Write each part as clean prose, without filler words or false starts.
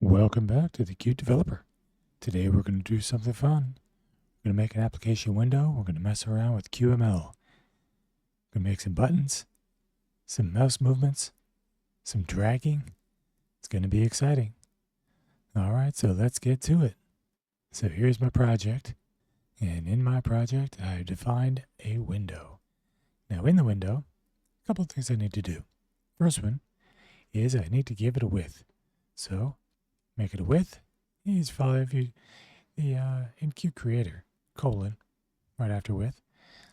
Welcome back to the Cute Developer. Today we're going to do something fun. We're going to make an application window. We're going to mess around with QML. We're going to make some buttons, some mouse movements, some dragging. It's going to be exciting. All right, so let's get to it. So here's my project. And in my project, I defined a window. Now in the window, a couple of things I need to do. First one is I need to give it a width. So make it a width. Is follow the in Q Creator colon right after width.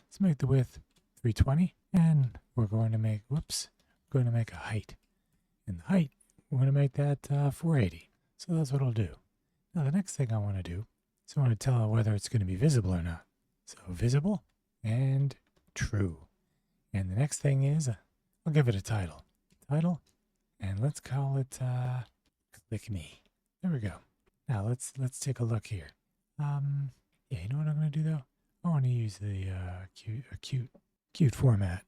Let's make the width 320, and we're going to make a height. And the height we're going to make that 480. So that's what I'll do. Now the next thing I want to do is I want to tell it whether it's going to be visible or not. So visible and true. And the next thing is I'll give it a title. And let's call it Click Me. There we go. Now let's take a look here. Yeah, you know what I'm going to do though? I want to use the cute format.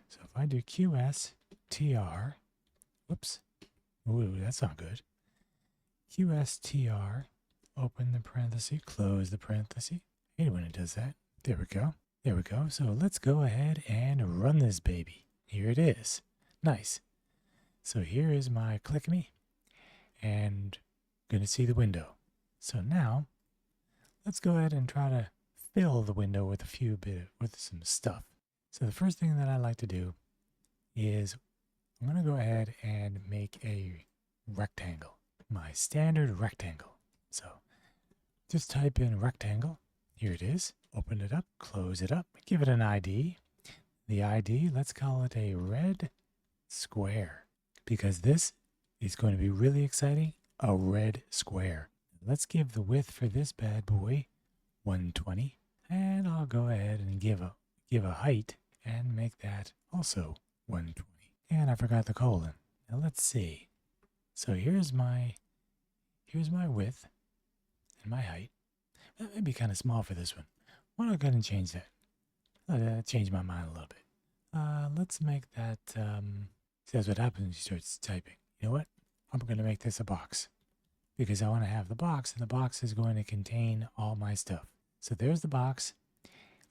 So if I do QSTR, whoops, ooh, that's not good. QSTR, open the parenthesis, close the parenthesis. I hate when it does that. There we go. There we go. So let's go ahead and run this baby. Here it is. Nice. So here is my Click Me, and going to see the window. So now let's go ahead and try to fill the window with with some stuff. So the first thing that I like to do is I'm going to go ahead and make a rectangle, my standard rectangle. So just type in rectangle. Here it is. Open it up, close it up, give it an ID. The ID, let's call it a red square, because this is going to be really exciting. A red square. Let's give the width for this bad boy 120, and I'll go ahead and give a height and make that also 120. And I forgot the colon. Now let's see. So here's my width and my height. That may be kind of small for this one. Why don't I go ahead and change that? Change my mind a little bit. Let's make that. See, that's what happens when you start typing. You know what? I'm going to make this a box because I want to have the box, and the box is going to contain all my stuff. So there's the box.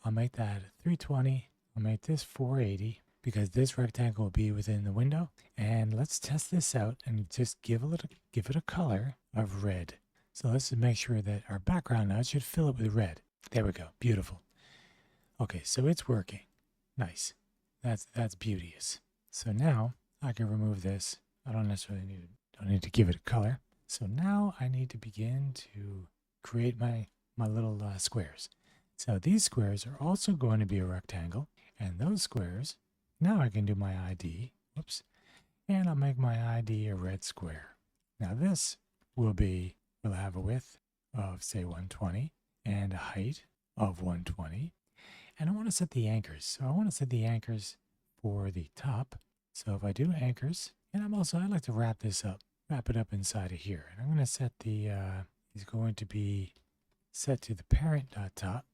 I'll make that 320. I'll make this 480 because this rectangle will be within the window. And let's test this out and just give it a color of red. So let's just make sure that our background now should fill it with red. There we go. Beautiful. Okay, so it's working. Nice. That's beauteous. So now I can remove this. I don't necessarily need to give it a color. So now I need to begin to create my little squares. So these squares are also going to be a rectangle, and those squares, now I can do my ID, whoops, and I'll make my ID a red square. Now this will have a width of say 120 and a height of 120. And I want to set the anchors. So I want to set the anchors for the top. So if I do anchors, and I like to wrap it up inside of here. And I'm going to set is going to be set to the parent.top,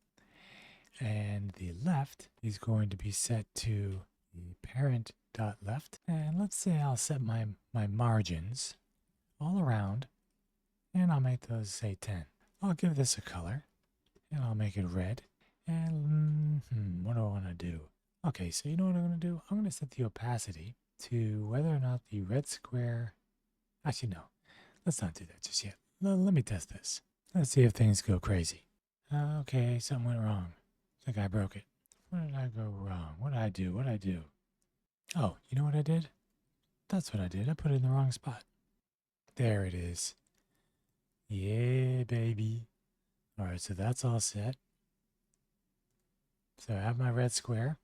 and the left is going to be set to the parent.left. And let's say I'll set my margins all around, and I'll make those say 10. I'll give this a color, and I'll make it red. And what do I want to do? Okay, so you know what I'm going to do? I'm going to set the opacity to whether or not the red square. Actually, no. Let's not do that just yet. Let me test this. Let's see if things go crazy. Okay, something went wrong. I think I broke it. Where did I go wrong? What did I do? Oh, you know what I did? That's what I did. I put it in the wrong spot. There it is. Yeah, baby. All right, so that's all set. So I have my red square.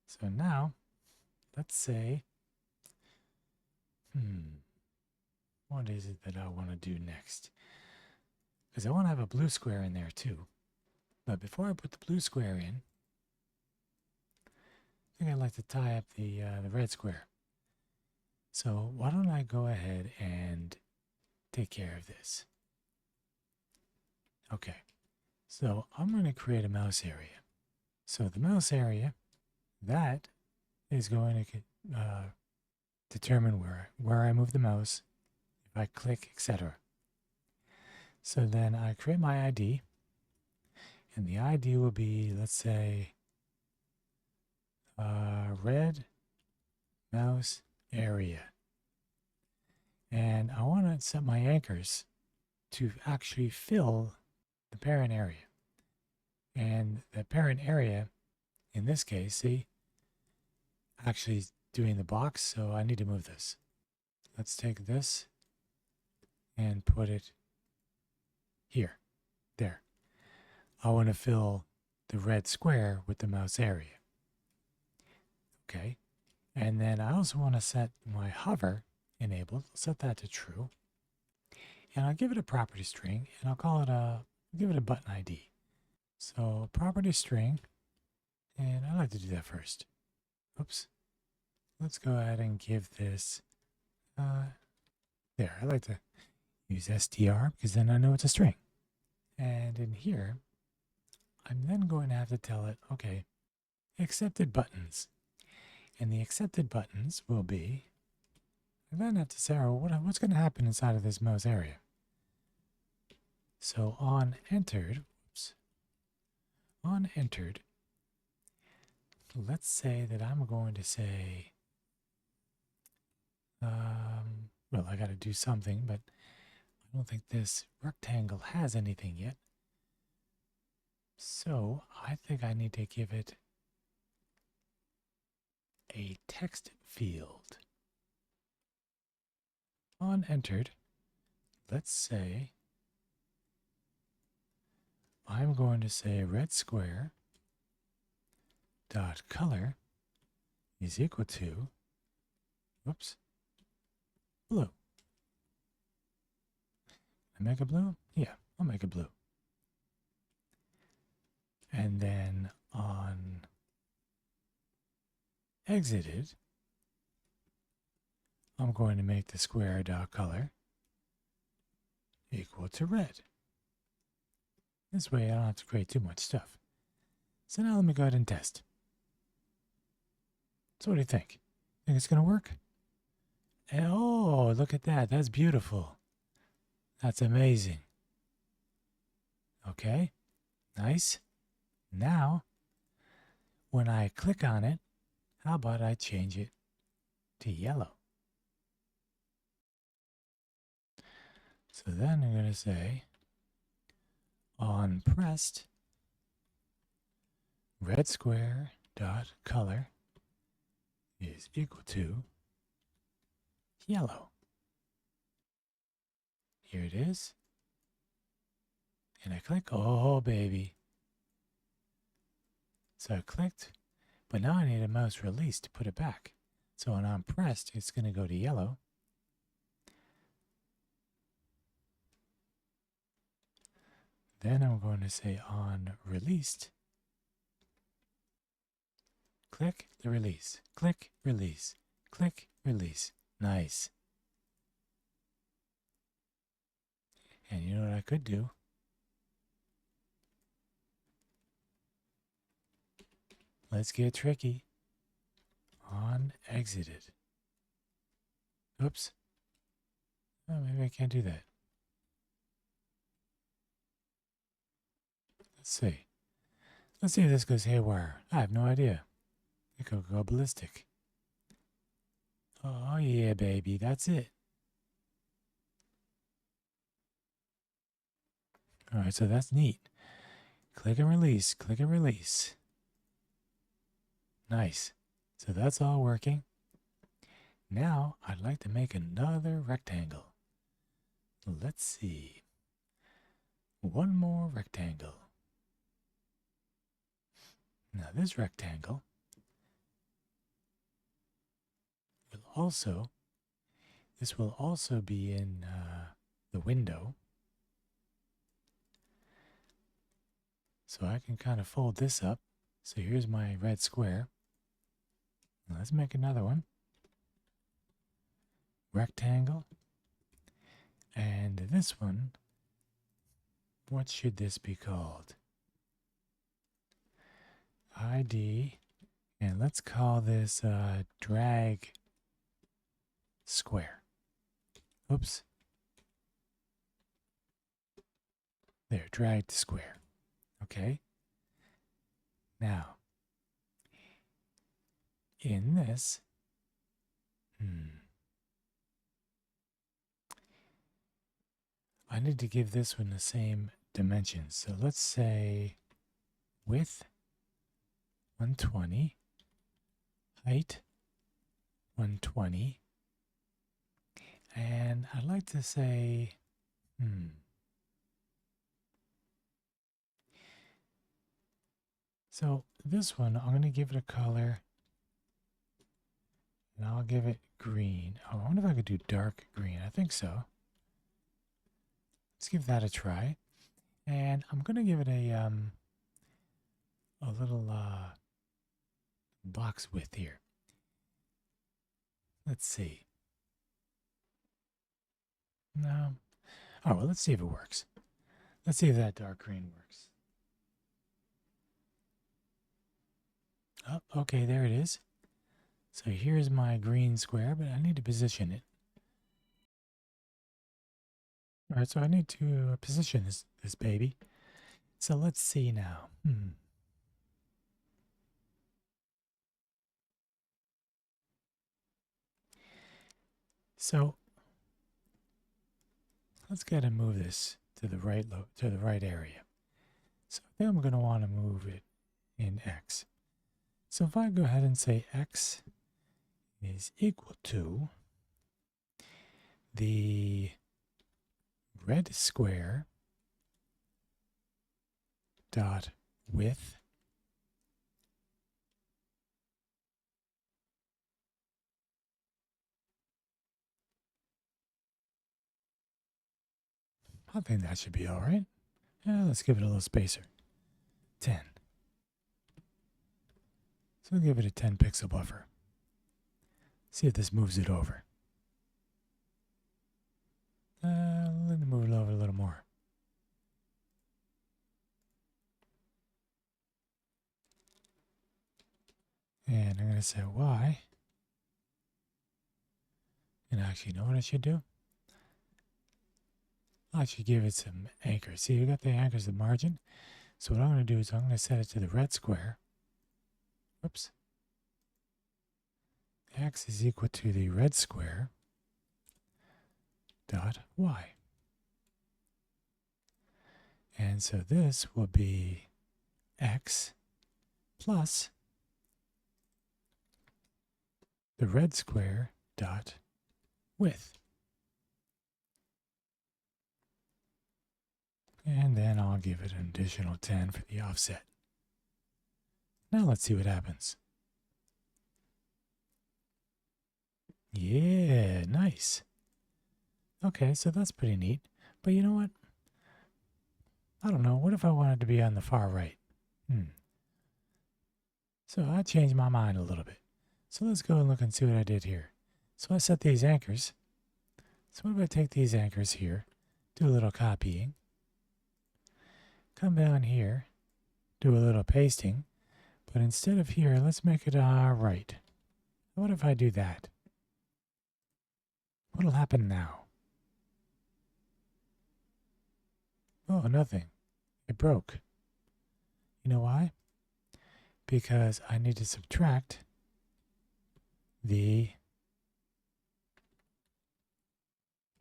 So now, let's say, what is it that I want to do next? Because I want to have a blue square in there too. But before I put the blue square in, I think I'd like to tie up the red square. So why don't I go ahead and take care of this? Okay, so I'm going to create a mouse area. So the mouse area, that is going to determine where I move the mouse, if I click, etc. So then I create my ID, and the ID will be, let's say, red mouse area. And I want to set my anchors to actually fill the parent area. And the parent area, in this case, see, actually doing the box, so I need to move this. Let's take this and put it here, there. I want to fill the red square with the mouse area. Okay, and then I also want to set my hover enabled. I'll set that to true, and I'll give it a property string, and I'll call it give it a button ID. So property string, and I like to do that first. Oops. Let's go ahead and give this, there, I like to use str because then I know it's a string. And in here, I'm then going to have to tell it, okay, accepted buttons. And the accepted buttons will be, I then have to say, oh, what's going to happen inside of this mouse area? So on entered, let's say that I'm going to say, well, I got to do something, but I don't think this rectangle has anything yet. So I think I need to give it a text field. On entered, let's say I'm going to say red square dot color is equal to, whoops, blue. I make it blue? Yeah, I'll make it blue. And then on exited, I'm going to make the square dot color equal to red. This way I don't have to create too much stuff. So now let me go ahead and test. So what do you think? Think it's going to work? Oh, look at that. That's beautiful. That's amazing. Okay, nice. Now, when I click on it, how about I change it to yellow? So then I'm going to say onPressed red square dot color is equal to yellow. Here it is. And I click, oh baby. So I clicked, but now I need a mouse release to put it back. So on onPressed, it's going to go to yellow. Then I'm going to say onReleased. Click the release. Click, release. Click, release. Nice. And you know what I could do? Let's get tricky. On exited. Oops. Oh, maybe I can't do that. Let's see. Let's see if this goes haywire. I have no idea. It could go ballistic. Oh yeah, baby. That's it. Alright, so that's neat. Click and release. Click and release. Nice. So that's all working. Now I'd like to make another rectangle. Let's see. One more rectangle. Now this rectangle will also be in the window. So I can kind of fold this up. So here's my red square. Now let's make another one. Rectangle. And this one, what should this be called? ID. And let's call this draggable. square. Oops. There, drag to square. Okay. Now, in this, I need to give this one the same dimensions. So let's say width 120, height 120, and I'd like to say, so this one, I'm going to give it a color, and I'll give it green. Oh, I wonder if I could do dark green. I think so. Let's give that a try. And I'm going to give it a little box width here. Let's see. No. Oh, well, let's see if it works. Let's see if that dark green works. Oh, okay, there it is. So here's my green square, but I need to position it. All right, so I need to position this baby. So let's see now. So let's go ahead and move this to the right area. So I think I'm going to want to move it in X. So if I go ahead and say X is equal to the red square dot width I think that should be all right. Yeah, let's give it a little spacer. 10. So we'll give it a 10 pixel buffer. See if this moves it over. Let me move it over a little more. And I'm going to say Y. And actually, you know what I should do? I should give it some anchors. See, we got the anchors, the margin. So what I'm going to do is I'm going to set it to the red square. Whoops. X is equal to the red square dot Y. And so this will be X plus the red square dot width. And then I'll give it an additional 10 for the offset. Now let's see what happens. Yeah, nice. Okay, so that's pretty neat. But you know what? I don't know. What if I wanted to be on the far right? So I changed my mind a little bit. So let's go and look and see what I did here. So I set these anchors. So what if I take these anchors here, do a little copying, come down here, do a little pasting, but instead of here, let's make it right. What if I do that? What'll happen now? Oh, nothing. It broke. You know why? Because I need to subtract the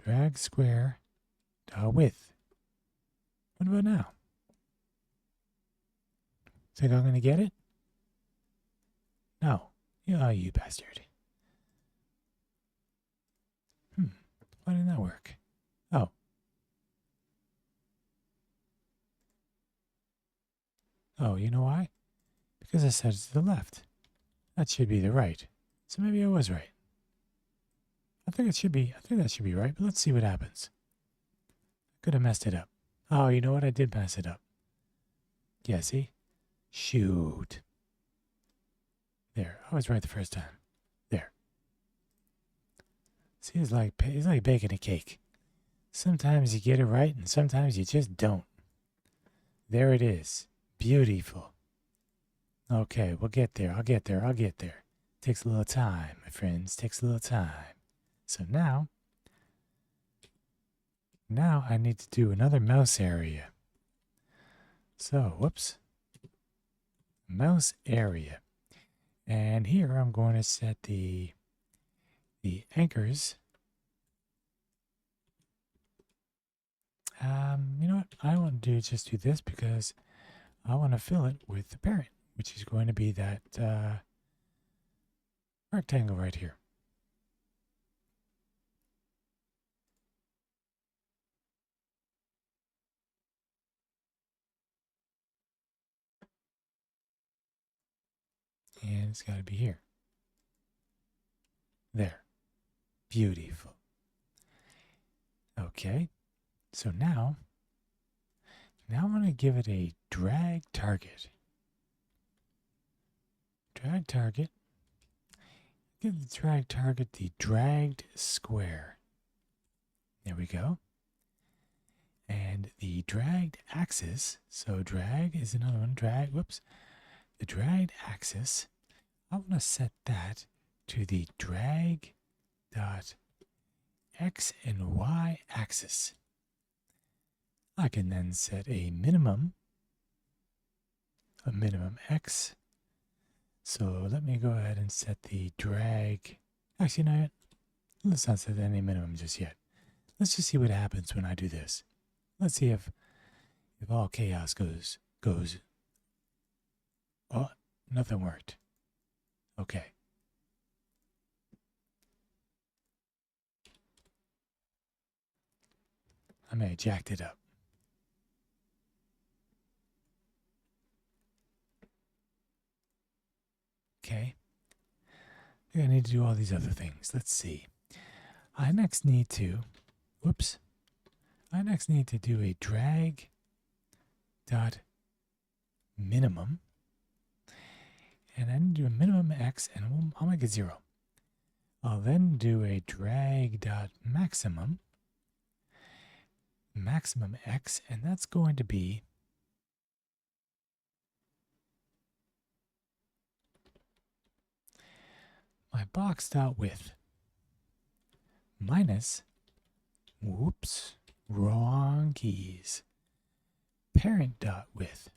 drag square dot width. What about now? Think I'm going to get it? No. Oh, you bastard. Why didn't that work? Oh. Oh, you know why? Because I set it to the left. That should be the right. So maybe I was right. I think that should be right, but let's see what happens. Could have messed it up. Oh, you know what? I did mess it up. Yeah, see? Shoot. There. I was right the first time. There. See, it's like baking a cake. Sometimes you get it right, and sometimes you just don't. There it is. Beautiful. Okay, we'll get there. I'll get there. Takes a little time, my friends. Takes a little time. So now I need to do another mouse area. So, whoops, mouse area. And here I'm going to set the anchors. You know what? I want to just do this because I want to fill it with the parent, which is going to be that rectangle right here. And it's got to be here. There. Beautiful. Okay. So now I'm going to give it a drag target. Drag target. Give the drag target the dragged square. There we go. And the dragged axis, so drag is another one, drag, whoops. The dragged axis, I want to set that to the drag dot x and y axis. I can then set a minimum x. So let me go ahead and set the drag. Actually, no, let's not set any minimum just yet. Let's just see what happens when I do this. Let's see if all chaos goes. Oh, nothing worked. Okay. I may have jacked it up. Okay. I need to do all these other things. Let's see. I next need to do a drag dot minimum. And I need to do a minimum x, and I'll make it 0. I'll then do a drag dot maximum x, and that's going to be my box dot width minus, whoops, wrong keys, parent dot width.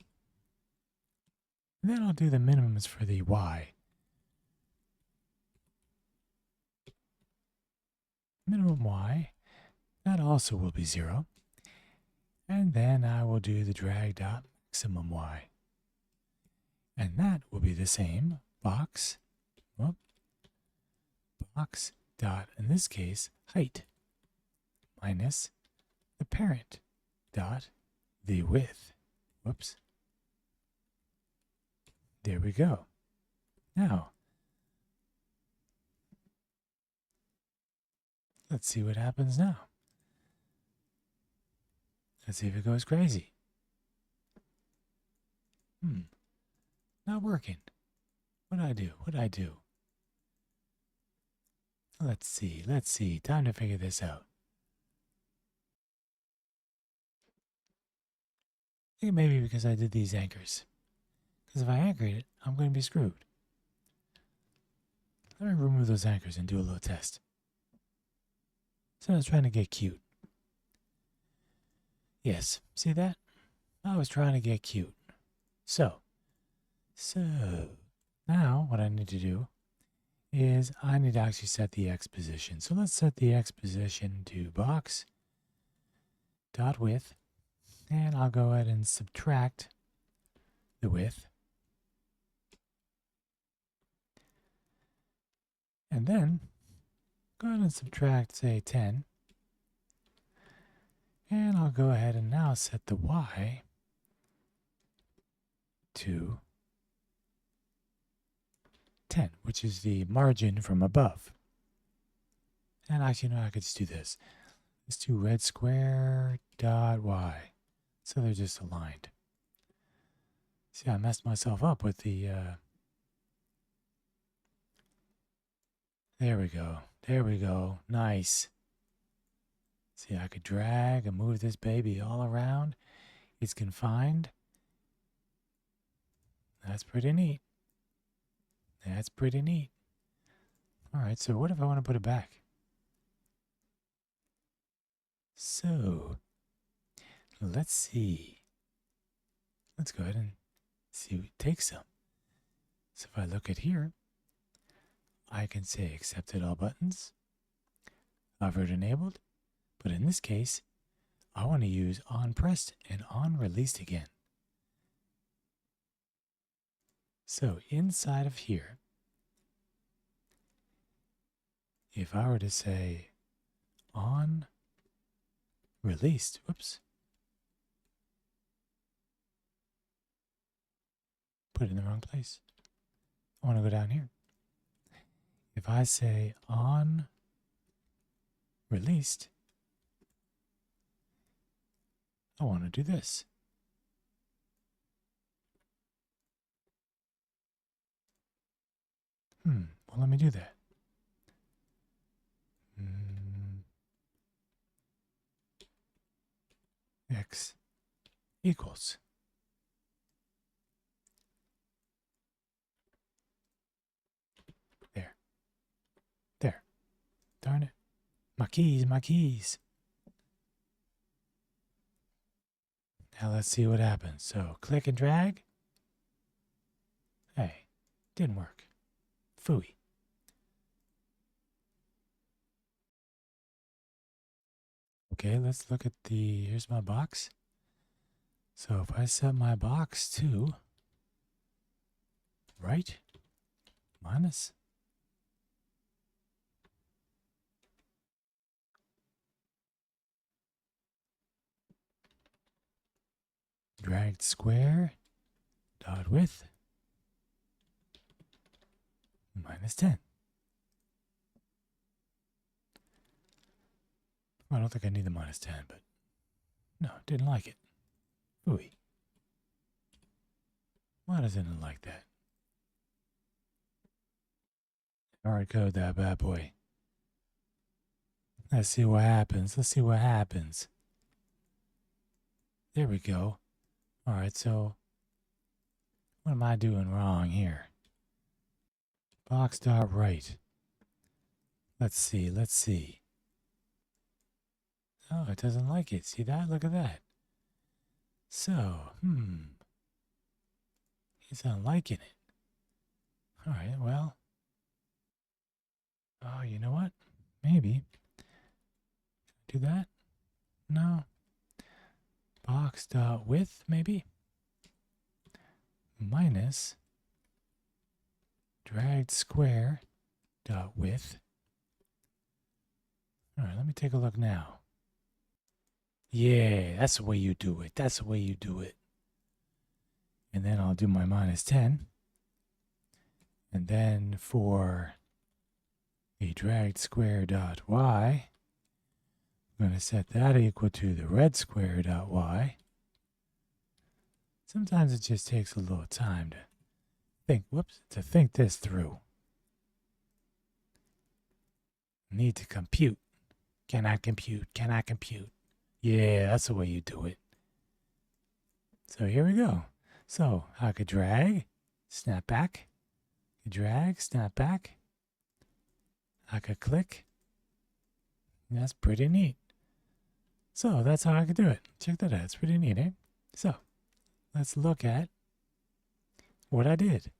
And then I'll do the minimums for the y. Minimum y, that also will be 0. And then I will do the drag dot maximum y. And that will be the same, box dot, in this case, height, minus the parent dot the width. Whoops. There we go. Now, let's see what happens now. Let's see if it goes crazy. Not working. What'd I do? Let's see. Time to figure this out. I think maybe because I did these anchors. Because if I anchored it, I'm going to be screwed. Let me remove those anchors and do a little test. So I was trying to get cute. Yes, see that? I was trying to get cute. So now what I need to do is I need to actually set the x position. So let's set the x position to box dot width, and I'll go ahead and subtract the width. And then go ahead and subtract, say, 10. And I'll go ahead and now set the y to 10, which is the margin from above. And actually, no, I could just do this. Let's do red square dot y. So they're just aligned. See, I messed myself up with the... There we go. Nice. See, I could drag and move this baby all around. It's confined. That's pretty neat. All right, so what if I want to put it back? So let's see. Let's go ahead and see what takes some. So if I look at here, I can say accepted all buttons, hovered enabled, but in this case, I want to use onPressed and onReleased again. So inside of here, if I were to say onReleased, whoops, put it in the wrong place. I want to go down here. If I say onReleased, I want to do this. Well, let me do that. X equals. There. There. Darn it. My keys, my keys. Now let's see what happens. So click and drag. Hey, didn't work. Phooey. Okay, let's look at here's my box. So if I set my box to right minus dragged square dot width minus 10. I don't think I need the minus 10, but no, didn't like it. Ooey. Why doesn't it like that? Hard code that bad boy. Let's see what happens. Let's see what happens. There we go. All right, so what am I doing wrong here? Box dot right. Let's see, let's see. Oh, it doesn't like it. See that? Look at that. So, it's not liking it. All right, well. Oh, you know what? Maybe. Do that? No. Box dot width, maybe? Minus dragged square dot width. All right, let me take a look now. Yeah, that's the way you do it. That's the way you do it. And then I'll do my minus 10. And then for the dragged square dot y, I'm going to set that equal to the red square dot y. Sometimes it just takes a little time to think this through. Need to compute. Can I compute? Can I compute? Yeah, that's the way you do it. So here we go. So I could drag, snap back, drag, snap back. I could click. That's pretty neat. So that's how I could do it. Check that out. It's pretty neat, eh? So let's look at what I did.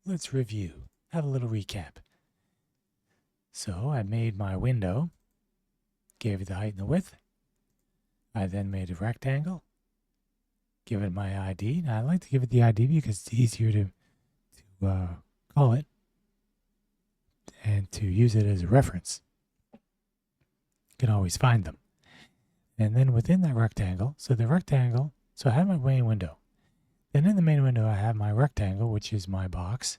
Let's review. Have a little recap. So I made my window, gave it the height and the width. I then made a rectangle, give it my ID. Now I like to give it the ID because it's easier to call it and to use it as a reference. You can always find them. And then within that rectangle, so I have my main window. Then in the main window, I have my rectangle, which is my box.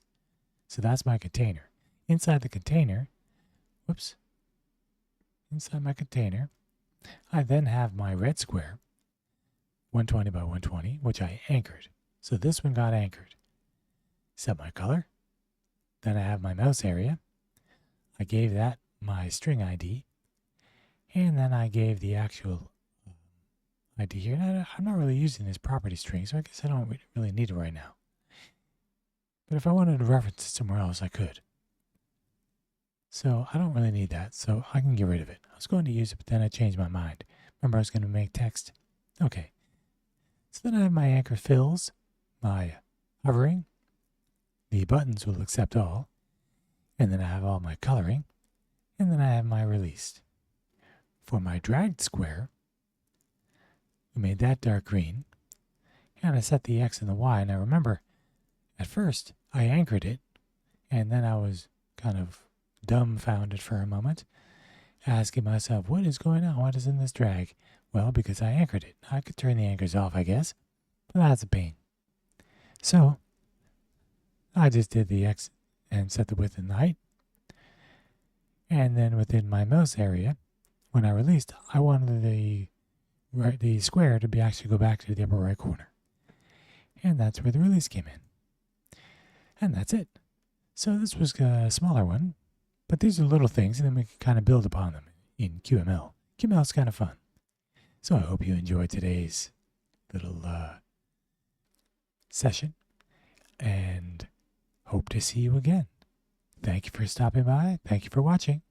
So that's my container. Inside the container, inside my container, I then have my red square, 120 by 120, which I anchored. So this one got anchored. Set my color. Then I have my mouse area. I gave that my string ID. And then I gave the actual ID here. And I'm not really using this property string, so I guess I don't really need it right now. But if I wanted to reference it somewhere else, I could. So I don't really need that, so I can get rid of it. I was going to use it, but then I changed my mind. Remember I was going to make text. Okay. So then I have my anchor fills, my hovering, the buttons will accept all, and then I have all my coloring, and then I have my released. For my dragged square, we made that dark green, and I set the X and the Y. Now remember, at first I anchored it, and then I was kind of dumbfounded for a moment, asking myself, what is going on? What is in this drag? Well, because I anchored it. I could turn the anchors off, I guess, but that's a pain. So I just did the X and set the width and the height. And then within my mouse area, when I released, I wanted the square to actually go back to the upper right corner. And that's where the release came in. And that's it. So this was a smaller one, but these are little things, and then we can kind of build upon them in QML. QML is kind of fun. So I hope you enjoyed today's little session, and hope to see you again. Thank you for stopping by. Thank you for watching.